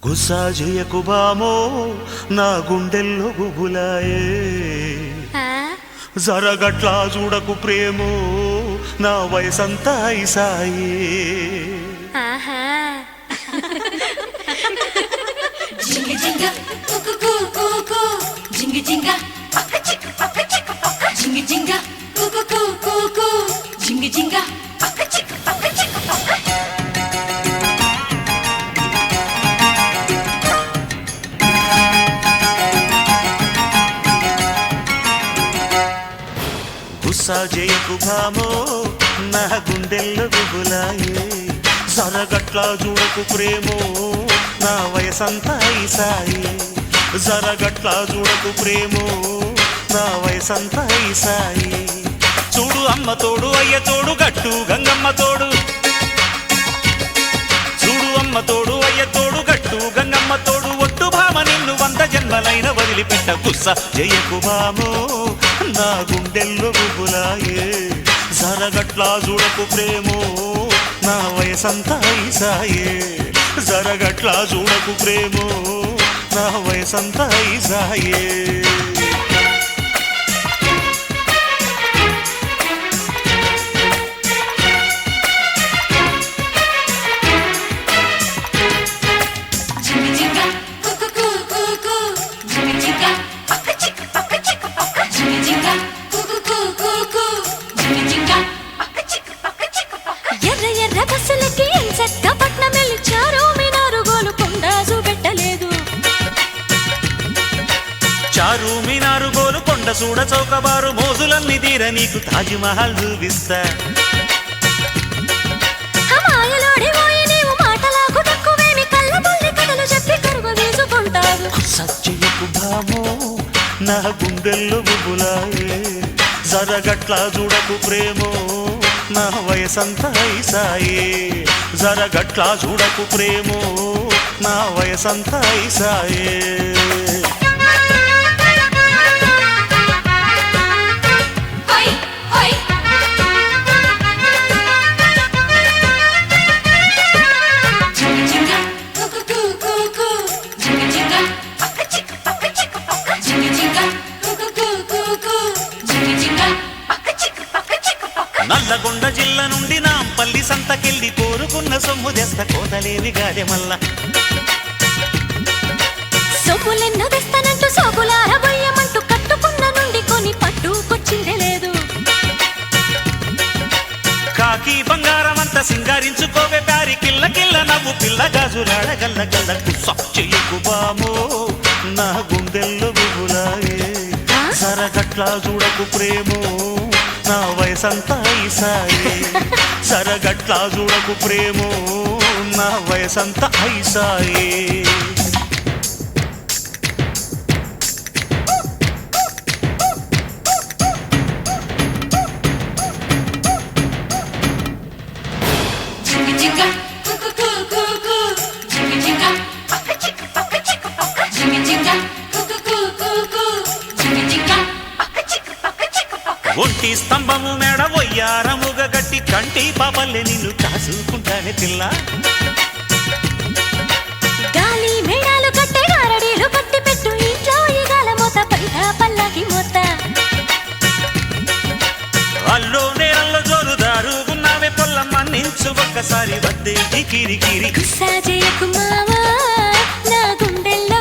గుస్సా చేయకు బామో నా గుండెల్లో గుబులాయే జరగట్లా చూడకు ప్రేమో నా వయసంతా ఐసాయే జింగ జింగ కుకు కుకు కు జింగ జింగ పక్క చిక్ పక్క చిక్ పక్క జింగ జింగ కుకు కుకు కు జింగ జింగ పక్క చిక్ పక్క చిక్ పక్క గుస్సా చేయకు బామో నా గుండెల్లో గుబులాయే జరగట్లా చూడకు ప్రేమో నా వయసంతా ఐసాయే జరగట్లా చూడకు ప్రేమో నా వయసంతా ఐసాయే చూడు అమ్మ తోడు అయ్య తోడు గట్టు గంగమ్మ తోడు చూడు అమ్మ తోడు అయ్య తోడు గట్టు గంగమ్మ తోడు ఒట్టు భామ నిన్ను 100 జన్మలైన వదిలిపెట్ట గుస్సా చేయకు బామో నా గుండెల్లో గుబులాయే జరగట్లా చూడకు ప్రేమో నా వయసంతా ఐసాయే జరగట్లా చూడకు ప్రేమో నా వయసంతా ఐసాయే జింగ జింగ కుకు కుకు కు జింగ జింగ పక్క చిక్ పక్క చిక్ పక్క జింగ జింగ కుకు కుకు కు జింగ జింగ పక్క చిక్ పక్క చిక్ పక్క ఎర్ర ఎర్ర బస్సులకి ఎంచక్క పట్నం వెళ్ళిచ్చారు మీనారు గోలుకొండ చూపెట్టలేదు చారు మీనారు గోలుకొండ చూడ చౌకబారు మోజులన్నీ తీర నీకు తాజ్మహల్ చూపిస్తా మాయలోడి పోయి నీవు మాటలకు తక్కువేమి కళ్ళ తల్లి కథలు చెప్పి కరువు తీసుకుంటావు సత్యకు భామో నా గుండెల్లో గుబులాయే జరగట్లా చూడకు ప్రేమో నా వయసంతా ఐసాయే జరగట్లా చూడకు ప్రేమో నా వయసంతా ఐసాయే హై హై జింగ జింగ కుకు కుకు కు జింగ జింగ పక్క చిక్ పక్క చిక్ పక్క జింగ జింగ కుకు కుకు కు జింగ జింగ పక్క చిక్ పక్క చిక్ పక్క నల్లగొండ జిల్లా నుండి నాంపల్లి సంతకెళ్ళి కోరుకున్న సొమ్ము తెస్త కోతలేని గాదె మల్ల సొమ్ములెన్నో తెస్తానంటూ సోకులార బొయ్యమంటూ కట్టుకున్న నుండి కొని పట్టుకొచ్చిందే లేదు కాకి బంగారం అంతా సింగారించుకోవే ప్యారి కిల్ల కిల్ల నవ్వు పిల్ల గాజులాడ గల్ల గల్ల చెయ్యకు బామో నా గుండెల్లో గుబులాయే సరగట్లా చూడకు ప్రేమో నా వయసంతా ఐసాయే సరగట్లా చూడకు ప్రేమో నా వయసంతా ఐసాయే జింగ జింగ కుకు కుకు కు జింగ జింగ పక్క చిక్ పక్క చిక్ పక్క జింగ జింగ కుకు కుకు కు జింగ జింగ పక్క చిక్ పక్క చిక్ పక్క ఒంటి స్తంభము మేడ వయ్యారముగ గట్టి కంటి పాపల్లె నిన్ను కాసుకుంటానే పిల్ల గాలి మేడాలు కట్టే గారడీలు కట్టి పెట్టు ఇంట్లో ఈగాల మోత పైట పల్లకి మోత అల్లో నేరల్లో జోరుదారుగున్నావే పొల్ల మన్నించు ఒక్కసారి వద్దే కిరికిరి గుస్సా చేయకు మావా నా గుండెల్లో